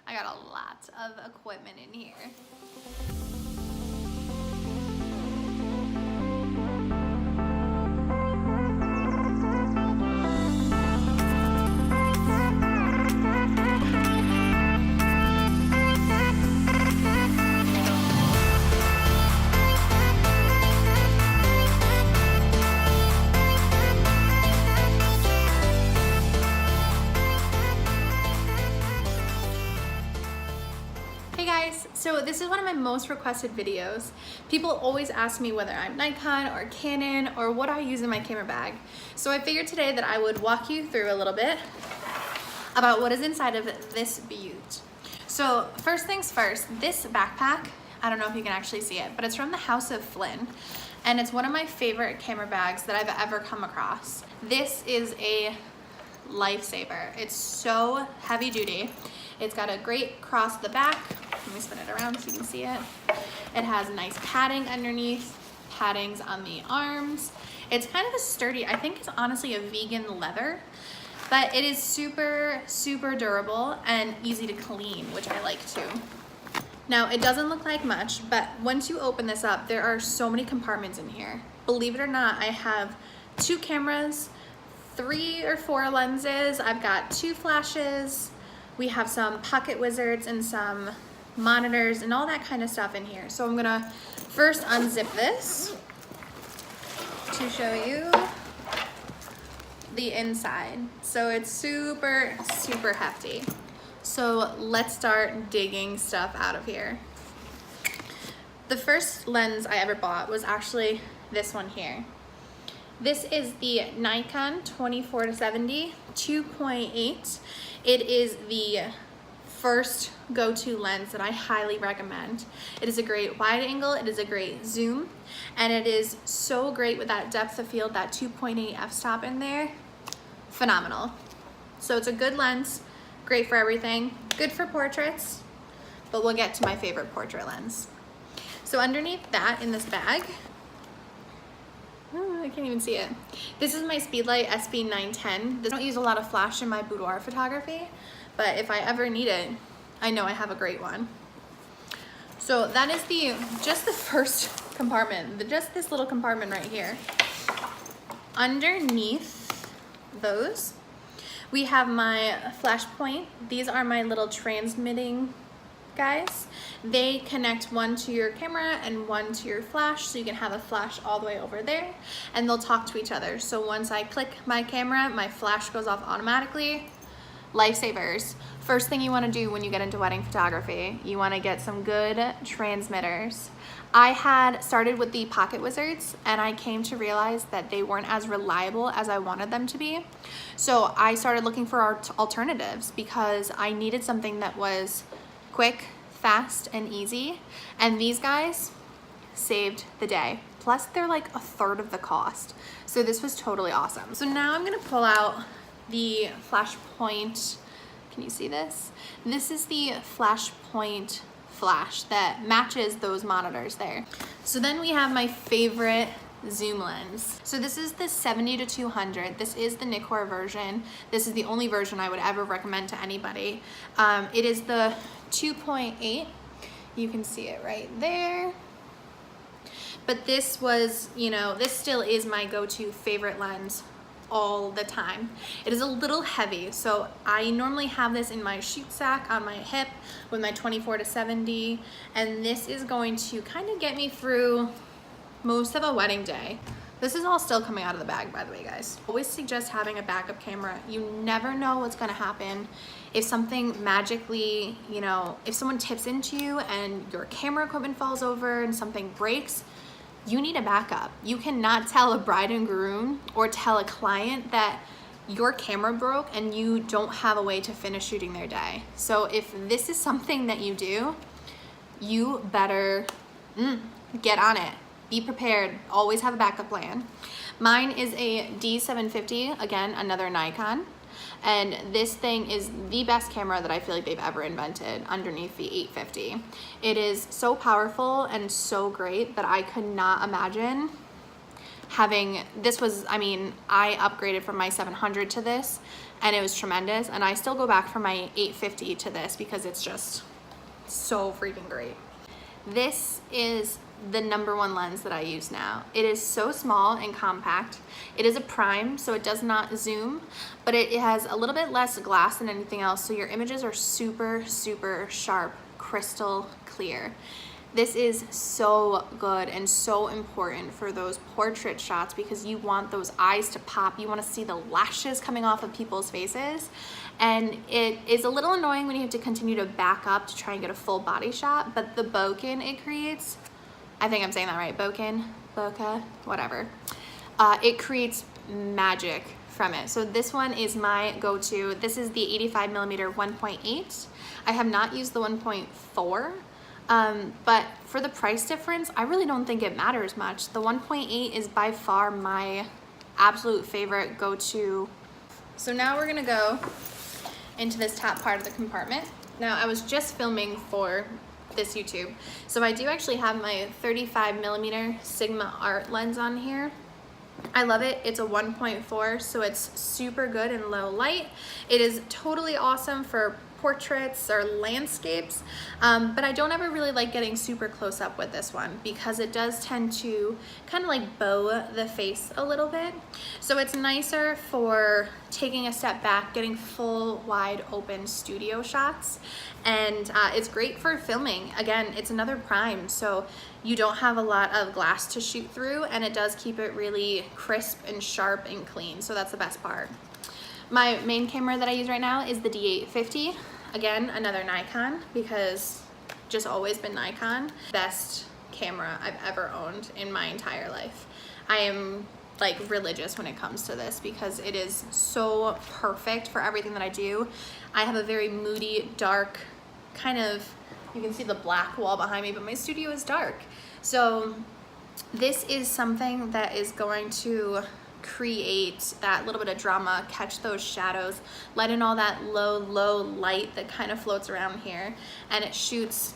I got a lot of equipment in here. Hey guys, so this is one of my most requested videos. People always ask me whether I'm Nikon or Canon or what I use in my camera bag. So I figured today that I would walk you through a little bit about what is inside of this beaut. So first things first, this backpack, I don't know if you can actually see it, but it's from the House of Flynn. And it's one of my favorite camera bags that I've ever come across. This is a lifesaver. It's so heavy duty. It's got a great cross at the back. Let me spin it around so you can see it. It has nice padding underneath, paddings on the arms. It's kind of a sturdy, I think it's honestly a vegan leather, but it is super, super durable and easy to clean, which I like too. Now, it doesn't look like much, but once you open this up, there are so many compartments in here. Believe it or not, I have 2 cameras, 3 or 4 lenses. I've got 2 flashes. We have some pocket wizards and some monitors and all that kind of stuff in here. So I'm gonna first unzip this to show you the inside. So it's super, super hefty. So let's start digging stuff out of here. The first lens I ever bought was actually this one here. This is the Nikon D850 2.8. It is the first go-to lens that I highly recommend. It is a great wide angle, it is a great zoom, and it is so great with that depth of field, that 2.8 f-stop in there. Phenomenal. So it's a good lens, great for everything, good for portraits, but we'll get to my favorite portrait lens. So underneath that in this bag, I can't even see it. This is my Speedlight SB910. I don't use a lot of flash in my boudoir photography, but if I ever need it, I know I have a great one. So that is just the first compartment, just this little compartment right here. Underneath those, we have my Flashpoint. These are my little transmitting guys. They connect one to your camera and one to your flash, so you can have a flash all the way over there, and they'll talk to each other. So once I click my camera, my flash goes off automatically. Lifesavers. First thing you want to do when you get into wedding photography, you want to get some good transmitters. I had started with the pocket wizards, and I came to realize that they weren't as reliable as I wanted them to be. So I started looking for alternatives because I needed something that was quick, fast, and easy, and these guys saved the day. Plus they're like a third of the cost. So this was totally awesome. So now I'm gonna pull out the Flashpoint. Can you see this? This is the Flashpoint flash that matches those monitors there. So then we have my favorite zoom lens. So this is the 70-200. This is the Nikkor version. This is the only version I would ever recommend to anybody. It is the 2.8. You can see it right there. But this was, this still is my go-to favorite lens all the time. It is a little heavy, so I normally have this in my shoot sack on my hip with my 24-70, and this is going to kind of get me through most of a wedding day. This is all still coming out of the bag, by the way, guys. Always suggest having a backup camera. You never know what's gonna happen. If something magically, if someone tips into you and your camera equipment falls over and something breaks, you need a backup. You cannot tell a bride and groom or tell a client that your camera broke and you don't have a way to finish shooting their day. So if this is something that you do, you better get on it. Be prepared, always have a backup plan. Mine is a D750, again, another Nikon. And this thing is the best camera that I feel like they've ever invented underneath the 850. It is so powerful and so great that I could not imagine this was, I mean, I upgraded from my 700 to this and it was tremendous, and I still go back from my 850 to this because it's just so freaking great. This is the #1 lens that I use now. It is so small and compact. It is a prime, so it does not zoom, but it has a little bit less glass than anything else, so your images are super, super sharp, crystal clear. This is so good and so important for those portrait shots because you want those eyes to pop. You want to see the lashes coming off of people's faces. And it is a little annoying when you have to continue to back up to try and get a full body shot, but the bokeh it creates, I think I'm saying that right, bokeh, whatever. It creates magic from it. So this one is my go-to. This is the 85mm 1.8. I have not used the 1.4. But for the price difference, I really don't think it matters much. The 1.8 is by far my absolute favorite go-to. So now we're gonna go into this top part of the compartment. Now I was just filming for this YouTube, so I do actually have my 35mm Sigma Art lens on here. I love it. It's a 1.4, so it's super good in low light. It is totally awesome for portraits or landscapes, but I don't ever really like getting super close up with this one because it does tend to kind of like bow the face a little bit. So it's nicer for taking a step back, getting full wide open studio shots, and it's great for filming. Again, it's another prime, so you don't have a lot of glass to shoot through, and it does keep it really crisp and sharp and clean, so that's the best part. My main camera that I use right now is the D850. Again, another Nikon, because just always been Nikon. Best camera I've ever owned in my entire life. I am like religious when it comes to this because it is so perfect for everything that I do. I have a very moody, dark kind of, you can see the black wall behind me, but my studio is dark. So this is something that is going to create that little bit of drama, catch those shadows, let in all that low light that kind of floats around here, and it shoots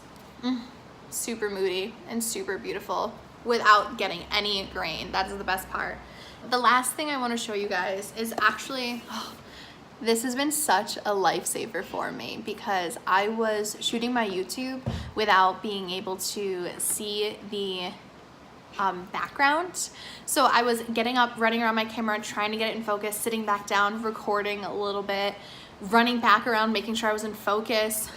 super moody and super beautiful without getting any grain. That is the best part. The last thing I want to show you guys is actually, this has been such a lifesaver for me because I was shooting my YouTube without being able to see the background. So I was getting up, running around my camera, trying to get it in focus, sitting back down, recording a little bit, running back around, making sure I was in focus.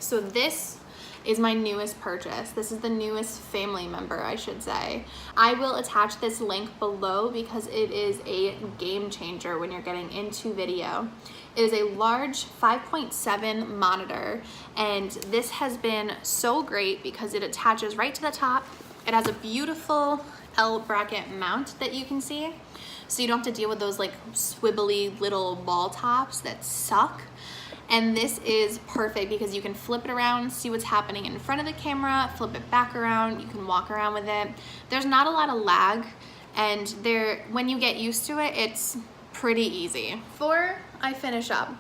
So this is my newest purchase. This is the newest family member, I should say. I will attach this link below because it is a game changer when you're getting into video. It is a large 5.7 monitor, and this has been so great because it attaches right to the top. It has a beautiful L bracket mount that you can see, so you don't have to deal with those like swivelly little ball tops that suck. And this is perfect because you can flip it around, see what's happening in front of the camera, flip it back around, you can walk around with it. There's not a lot of lag, and when you get used to it, it's pretty easy. Before I finish up,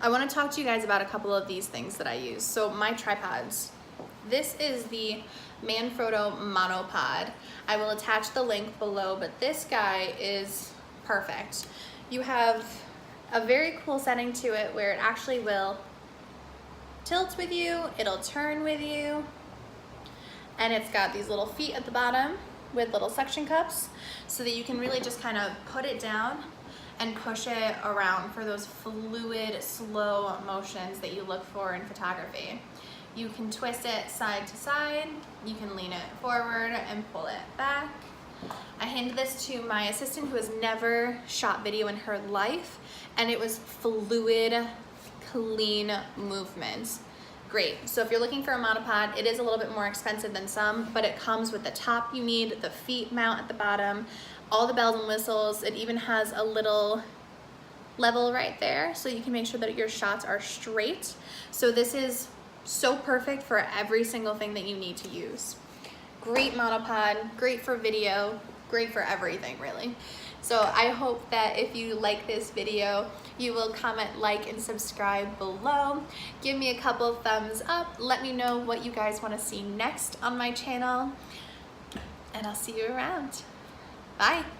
I want to talk to you guys about a couple of these things that I use. So my tripods. This is the Manfrotto Monopod. I will attach the link below, but this guy is perfect. You have a very cool setting to it where it actually will tilt with you, it'll turn with you, and it's got these little feet at the bottom with little suction cups so that you can really just kind of put it down and push it around for those fluid, slow motions that you look for in photography. You can twist it side to side, you can lean it forward and pull it back. I handed this to my assistant who has never shot video in her life, and it was fluid, clean movements. Great. So if you're looking for a monopod, it is a little bit more expensive than some, but it comes with the top you need, the feet mount at the bottom, all the bells and whistles. It even has a little level right there so you can make sure that your shots are straight. So this is so perfect for every single thing that you need to use. Great monopod, great for video, great for everything really. So I hope that if you like this video, you will comment, like, and subscribe below. Give me a couple thumbs up. Let me know what you guys want to see next on my channel, and I'll see you around. Bye.